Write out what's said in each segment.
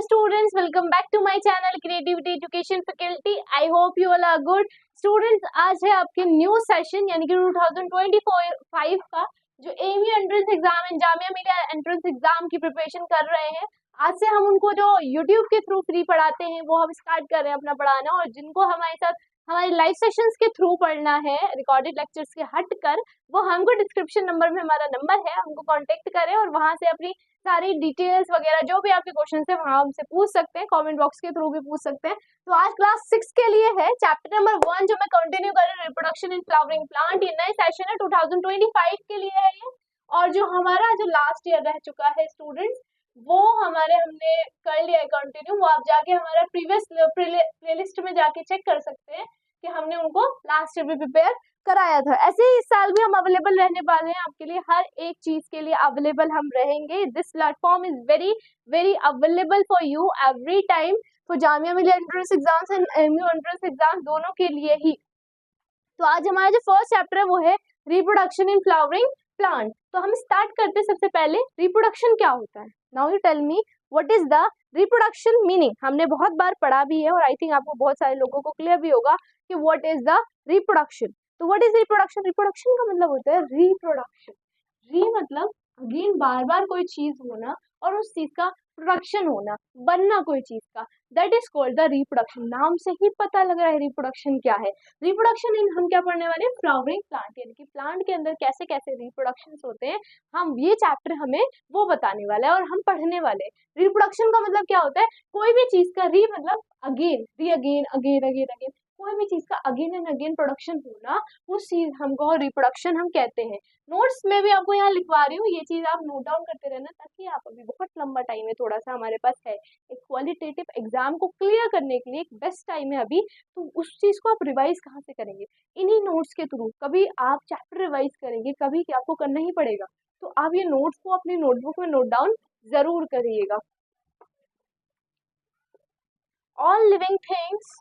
students, welcome back to my channel Creativity Education Faculty. I hope you all are good. Students, आज है आपके new session यानी कि 2025 का जो एमयू एंट्रेंस एग्जाम है, जामिया मिलिया एंट्रेंस एग्जाम की प्रिपरेशन कर रहे हैं। आज से हम उनको जो यूट्यूब के थ्रू फ्री पढ़ाते हैं वो हम स्टार्ट कर रहे हैं अपना पढ़ाना, और जिनको हमारे साथ हमारे लाइव सेशंस के थ्रू पढ़ना है रिकॉर्डेड लेक्चर्स के हट कर, वो हमको डिस्क्रिप्शन नंबर में हमारा नंबर है, हमको कांटेक्ट करें और वहां से अपनी सारी डिटेल्स वगैरह जो भी आपके क्वेश्चन है वहां हमसे पूछ सकते हैं, कमेंट बॉक्स के थ्रू भी पूछ सकते हैं। तो आज क्लास 6 के लिए है चैप्टर नंबर 1 जो मैं कंटिन्यू कर रही हूँ, रिप्रोडक्शन इन फ्लावरिंग प्लांट। ये नए सेशन है 2025 के लिए है ये, और जो हमारा जो लास्ट ईयर रह चुका है स्टूडेंट्स वो हमने कर लिया है कंटिन्यू। वो आप जाके हमारा प्रीवियस प्लेलिस्ट में जाके चेक कर सकते हैं कि हमने उनको लास्ट ईयर भी प्रिपेयर कराया था। ऐसे ही इस साल भी हम अवेलेबल रहने वाले हैं आपके लिए, हर एक चीज के लिए अवेलेबल हम रहेंगे। This platform is very very available for you every time for Jamia Millia entrance exams and MU entrance exam दोनों के लिए ही। तो आज हमारा जो फर्स्ट चैप्टर है वो है रिप्रोडक्शन इन फ्लावरिंग प्लांट। तो हम स्टार्ट करते सबसे पहले रिप्रोडक्शन क्या होता है। Now you tell me what is the reproduction meaning. हमने बहुत बार पढ़ा भी है और आई थिंक आपको बहुत सारे लोगों को क्लियर भी होगा कि व्हाट इज द रिप्रोडक्शन। तो व्हाट इज रिप्रोडक्शन? रिप्रोडक्शन का मतलब होता है रिप्रोडक्शन। री मतलब अगेन बार बार कोई चीज होना और उस चीज का प्रोडक्शन होना, बनना कोई चीज का, that is called the reproduction. नाम से ही पता लग रहा है रिप्रोडक्शन क्या है। रिप्रोडक्शन इन हम क्या पढ़ने वाले हैं? फ्लावरिंग प्लांट, यानी कि प्लांट के अंदर कैसे कैसे रिप्रोडक्शन होते हैं, हम ये चैप्टर हमें वो बताने वाला है और हम पढ़ने वाले हैं। रिप्रोडक्शन का मतलब क्या होता है? कोई भी चीज का री मतलब अगेन, री अगेन अगेन अगेन अगेन, कोई भी चीज का अगेन एंड अगेन प्रोडक्शन होना, उस चीज हमको रिप्रोडक्शन हम कहते हैं। नोट्स में भी आपको यहाँ लिखवा रही हूँ, ये चीज आप नोट डाउन करते रहना, ताकि आप अभी बहुत लंबा टाइम है थोड़ा सा हमारे पास है एक क्वालिटेटिव एग्जाम को क्लियर करने के लिए, एक बेस्ट टाइम है अभी। तो उस चीज को आप रिवाइज कहाँ से करेंगे? इन्हीं नोट्स के थ्रू। कभी आप चैप्टर रिवाइज करेंगे, कभी आपको करना ही पड़ेगा। तो आप ये नोट्स को अपनी नोटबुक में नोट डाउन जरूर करिएगा। All living things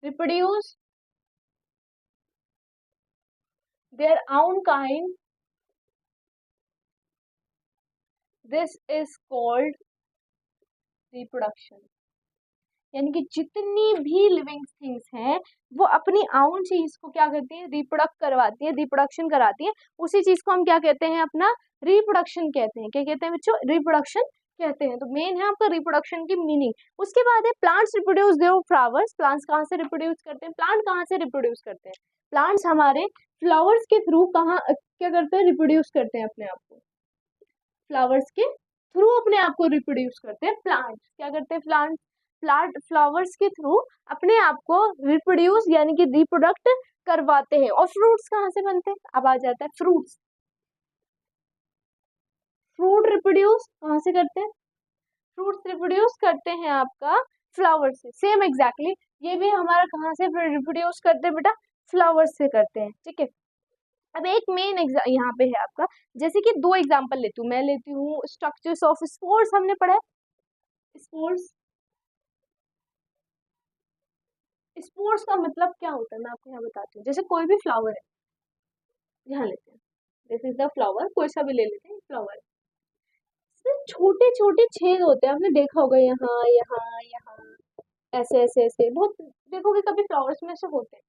reproduce their own kind. This is called reproduction. यानी कि जितनी भी लिविंग थिंग्स हैं वो अपनी आउन चीज को क्या करती है? रिप्रोडक्ट करवाती है, रिप्रोडक्शन कराती है। उसी चीज को हम क्या कहते हैं? अपना रिप्रोडक्शन कहते हैं। क्या कहते हैं बच्चों? रिप्रोडक्शन कहते हैं। तो मेन है आपका रिप्रोडक्शन की मीनिंग। उसके बाद है plants reproduce their flowers. Plants कहाँ से रिप्रोड्यूस करते हैं? प्लांट कहाँ से रिप्रोड्यूस करते हैं? प्लांट्स हमारे फ्लावर्स के थ्रू कहाँ क्या करते हैं? रिप्रोड्यूस करते हैं अपने आप को। फ्लावर्स के थ्रू अपने आप को रिप्रोड्यूस करते हैं प्लांट्स। क्या करते हैं? प्लांट फ्लावर्स के थ्रू अपने आप को रिप्रोड्यूस यानी कि रिप्रोडक्ट करवाते हैं। और फ्रूट्स कहाँ से बनते हैं? अब आ जाता है फ्रूट्स। फ्रूट रिप्रोड्यूस कहाँ से करते हैं? फ्रूट्स रिप्रोड्यूस करते हैं आपका फ्लावर से। सेम एग्जैक्टली ये भी हमारा कहाँ से रिप्रोड्यूस करते हैं बेटा? फ्लावर्स से करते हैं। ठीक है। अब एक मेन यहाँ पे है आपका, जैसे कि दो एग्जांपल लेती हूँ। मैं लेती हूँ स्ट्रक्चर्स ऑफ स्पोर्स, हमने पढ़ा है स्पोर्स। स्पोर्स का मतलब क्या होता है मैं आपको यहाँ बताती हूँ। जैसे कोई भी फ्लावर है, यहाँ लेते हैं, दिस इज द फ्लावर, कोई सा भी ले लेते हैं फ्लावर। इसमें छोटे छोटे छेद होते हैं, आपने देखा होगा यहाँ यहाँ यहाँ, ऐसे ऐसे ऐसे बहुत देखोगे कभी फ्लावर्स में से होते हैं।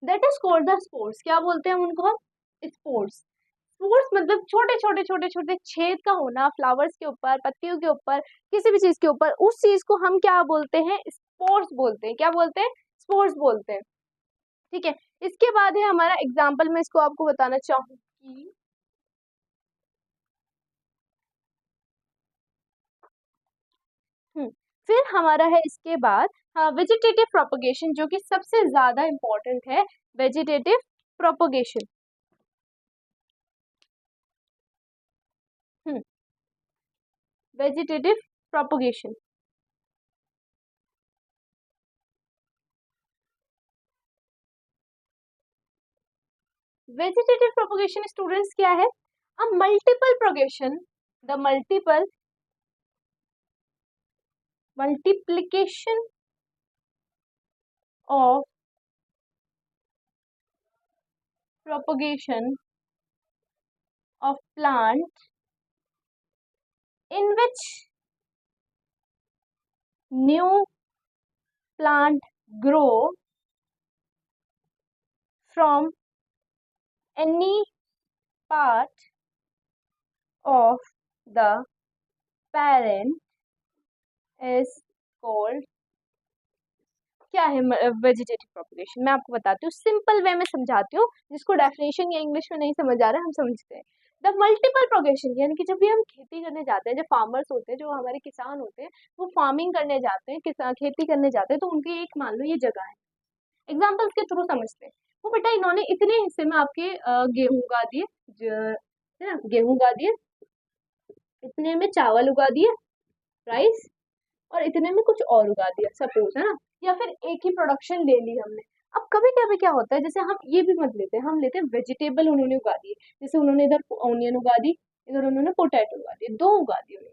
That is called the spores. क्या बोलते हैं हम उनको? स्पोर्स। स्पोर्स मतलब छोटे छोटे छोटे छोटे छेद का होना फ्लावर्स के ऊपर, पत्तियों के ऊपर, किसी भी चीज के ऊपर। उस चीज को हम क्या बोलते हैं? स्पोर्स बोलते हैं। क्या बोलते हैं? स्पोर्स बोलते हैं। ठीक है। इसके बाद है हमारा एग्जाम्पल, मैं इसको आपको बताना चाहूंगी। फिर हमारा है इसके बाद वेजिटेटिव प्रोपगेशन, जो कि सबसे ज्यादा इंपॉर्टेंट है। Vegetative propagation. Vegetative propagation. Vegetative propagation students क्या है? A multiple propagation, the multiplication of propagation of plant in which new plant grow from any part of the parent is called, क्या है vegetative propagation? मैं आपको बताती हूँ, simple way में समझाती हूँ, जिसको डेफिनेशन या इंग्लिश में नहीं समझ आ रहा है हम समझते हैं। द मल्टीपल प्रोगेशन, यानी कि जब भी हम खेती करने जाते हैं, जो फार्मर्स होते हैं, जो हमारे किसान होते हैं, वो फार्मिंग करने जाते हैं, किसान खेती करने जाते हैं, तो उनकी एक मान लो ये जगह है, एग्जाम्पल्स के थ्रू समझते हैं। वो बेटा इन्होंने इतने हिस्से में आपके गेहूं उगा दिए, है ना, गेहूं उगा दिए, इतने में चावल उगा दिए, राइस, और इतने में कुछ और उगा दिया सपोज, है ना, या फिर एक ही प्रोडक्शन ले ली हमने। अब कभी कभी क्या होता है, जैसे हम ये भी मत लेते हैं, हम लेते हैं वेजिटेबल उन्होंने उगा दिए, जैसे उन्होंने इधर ऑनियन उगा दी, इधर उन्होंने पोटैटो उगा दिए, दो उगा दिए उन्होंने।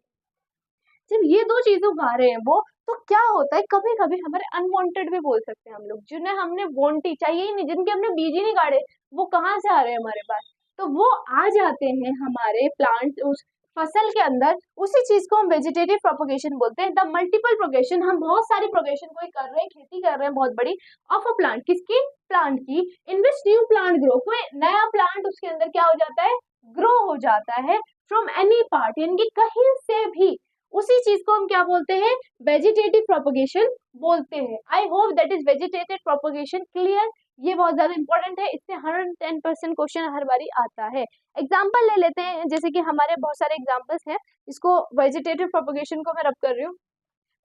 जब ये दो चीजें उगा रहे हैं वो, तो क्या होता है, कभी कभी हमारे अनवांटेड भी बोल सकते हैं हम लोग, जिन्हें हमने वांट ही चाहिए ही नहीं, जिनके हमने बीज ही नहीं गाड़े, वो कहाँ से आ रहे हैं हमारे पास, तो वो आ जाते हैं हमारे प्लांट उस फसल के अंदर। उसी चीज को हम वेजिटेटिव प्रोपगेशन बोलते हैं। द मल्टीपल प्रोगेशन, हम बहुत सारी प्रोगेशन कोई कर रहे हैं, खेती कर रहे हैं बहुत बड़ी, ऑफ अ प्लांट, किसकी, प्लांट की, इन विच न्यू प्लांट ग्रो, कोई नया प्लांट उसके अंदर क्या हो जाता है, ग्रो हो जाता है, फ्रॉम एनी पार्ट, यानी कि कहीं से भी, उसी चीज को हम क्या बोलते हैं, वेजिटेटिव प्रोपगेशन बोलते हैं। I hope that is vegetative propagation clear. ये बहुत ज्यादा इंपॉर्टेंट है, इससे 110% क्वेश्चन हर बारी आता है। एग्जाम्पल ले लेते हैं, जैसे कि हमारे बहुत सारे एग्जाम्पल्स हैं, इसको वेजिटेटिव प्रोपगेशन को मैं रब कर रही हूँ।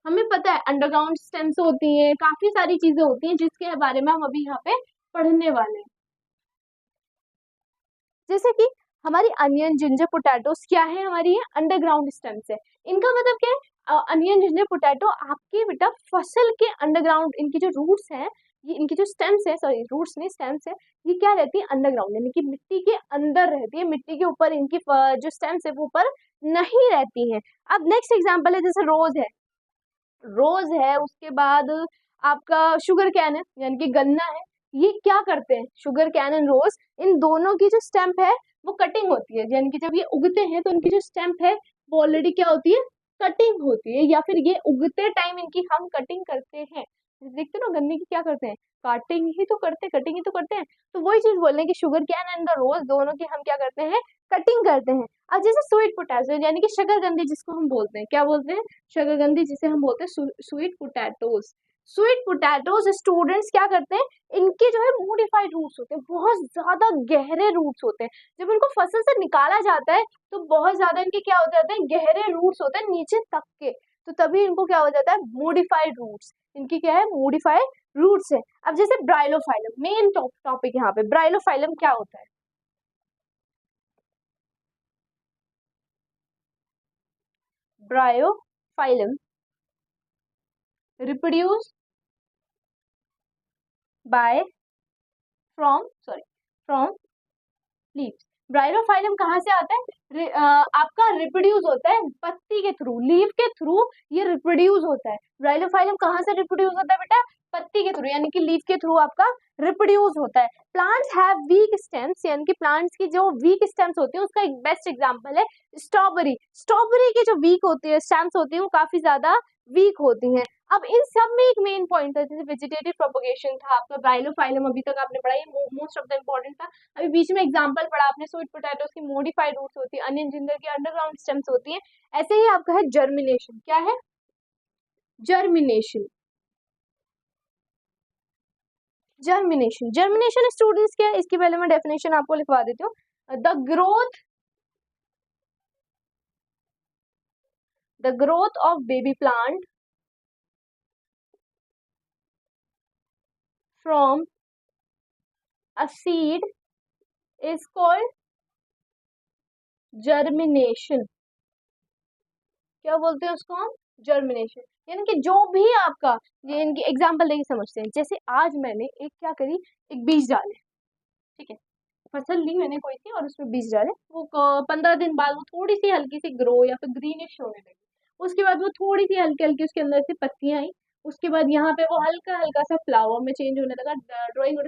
हमें पता है अंडरग्राउंड स्टेम्स होती हैं, काफी सारी चीजें होती हैं जिसके बारे में हम अभी यहाँ पे पढ़ने वाले हैं। जैसे कि हमारी अनियन, जिंजर, पोटैटोस क्या है, हमारी ये अंडरग्राउंड स्टेम्स है। इनका मतलब क्या है, अनियन, जिंजर, पोटैटो आपके बेटा फसल के अंडरग्राउंड, इनकी जो रूट्स हैं, ये इनकी जो स्टेम्स है, सॉरी रूट्स नहीं स्टेम्स है, ये क्या रहती है, अंडरग्राउंड, यानी कि मिट्टी के अंदर रहती है, मिट्टी के ऊपर इनकी जो स्टेम्स है वो ऊपर नहीं रहती है। अब नेक्स्ट एग्जाम्पल है, जैसे रोज है, रोज है, उसके बाद आपका शुगर कैन है, यानी कि गन्ना है, ये क्या करते हैं, शुगर कैन एंड रोज, इन दोनों की जो स्टेम्प है वो कटिंग होती है, यानी कि जब ये उगते हैं तो इनकी जो स्टेम्प है वो ऑलरेडी क्या होती है, कटिंग होती है, या फिर ये उगते टाइम इनकी हम कटिंग करते हैं। देखते हो ना, गन्ने की क्या करते हैं, काटिंग ही तो करते हैं, कटिंग ही तो करते हैं। तो वही चीज बोल रहे हैं कि शुगर कैन एंड द रोज दोनों की हम क्या करते हैं, कटिंग करते हैं। अब जैसे स्वीट पोटैटो, यानी कि शकरकंदी जिसको हम बोलते हैं, क्या बोलते हैं, शकरकंदी, जिसे हम बोलते हैं sweet potatoes. Sweet potatoes students क्या करते हैं, इनके जो है मोडिफाइड रूट्स होते हैं, बहुत ज्यादा गहरे रूट्स होते हैं। जब इनको फसल से निकाला जाता है तो बहुत ज्यादा इनके क्या हो जाते हैं, गहरे रूट्स होते हैं नीचे तक के, तो तभी इनको क्या हो जाता है, मोडिफाइड रूट्स, इनकी क्या है, मोडिफाइड रूट्स है। अब जैसे ब्राइलोफाइलम, मेन टॉपिक यहाँ पे, ब्राइलोफाइलम क्या होता है, Bryophyllum reproduce by from leaves. Bryophyllum कहाँ से आता है, आपका रिप्रोड्यूस होता है पत्ती के थ्रू, लीफ के थ्रू ये रिप्रोड्यूस होता है। ब्रायोफाइलम कहाँ से रिप्रोड्यूस होता है बेटा, पत्ती के थ्रू, यानी कि लीफ के थ्रू आपका रिप्रोड्यूस होता है। प्लांट्स हैव वीक स्टेम्स, यानी कि प्लांट्स की जो वीक स्टेम्स होती है उसका एक बेस्ट एग्जांपल है स्ट्रॉबेरी। स्ट्रॉबेरी की जो वीक होती है स्टेम्स होती है वो काफी ज्यादा वीक होती हैं। अब इन सब में एक मेन पॉइंट था, जैसे वेजिटेटिव प्रोपगेशन था आपका, ब्राइलोफाइलम अभी तक आपने पढ़ा, ये मोस्ट ऑफ द इम्पोर्टेंट था। अभी बीच में एग्जांपल पढ़ा आपने, स्वीट पोटैटोस की मॉडिफाइड रूट्स होती है, अनियन, जिंजर की अंडरग्राउंड स्टेम्स होती है। ऐसे ही आपका है जर्मिनेशन, क्या है, जर्मिनेशन। जर्मिनेशन, जर्मिनेशन स्टूडेंट्स क्या है, इसकी पहले मैं डेफिनेशन आपको लिखवा देती हूँ। The growth of baby plant from a seed is called germination. क्या बोलते हैं उसको हम, जर्मिनेशन। यानी कि जो भी आपका, ये इनकी एग्जांपल देके समझते हैं, जैसे आज मैंने एक क्या करी, एक बीज डाले, ठीक है, फसल ली मैंने कोई सी और उसमें बीज डाले, वो 15 दिन बाद वो थोड़ी सी हल्की सी ग्रो या फिर ग्रीनिश होने लगी, उसके बाद वो थोड़ी सी हल्की हल्की उसके अंदर से पत्तियां आई, उसके बाद यहाँ पे वो हल्का हल्का सा फ्लावर में चेंज होने लगा, ड्राइंग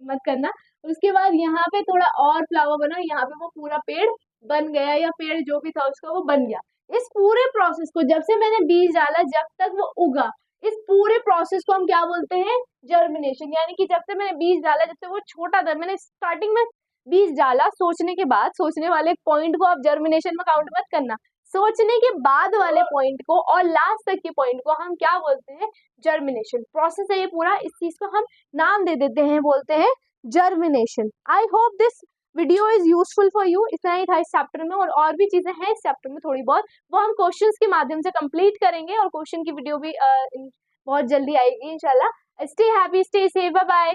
मत करना, उसके बाद यहाँ पे थोड़ा और फ्लावर बना, यहाँ पे वो पूरा पेड़ बन गया, या पेड़ जो भी था उसका वो बन गया। इस पूरे प्रोसेस को, जब से मैंने बीज डाला जब तक वो उगा, इस पूरे प्रोसेस को हम क्या बोलते हैं? जर्मिनेशन। यानी कि जब से मैंने बीज डाला, जब से वो छोटा था, मैंने स्टार्टिंग में बीज डाला, सोचने के बाद, सोचने वाले पॉइंट को आप जर्मिनेशन में काउंट मत करना, सोचने के बाद वाले पॉइंट को और लास्ट तक के पॉइंट को हम क्या बोलते हैं? जर्मिनेशन। प्रोसेस है ये पूरा, इस चीज को हम नाम दे देते हैं, बोलते हैं germination. I hope this video is useful for you. इतना ही था इस चैप्टर में, और भी चीजें हैं इस चैप्टर में थोड़ी बहुत, वो हम क्वेश्चंस के माध्यम से कंप्लीट करेंगे, और क्वेश्चन की वीडियो भी बहुत जल्दी आएगी इंशाल्लाह। Stay happy, stay safe, bye bye.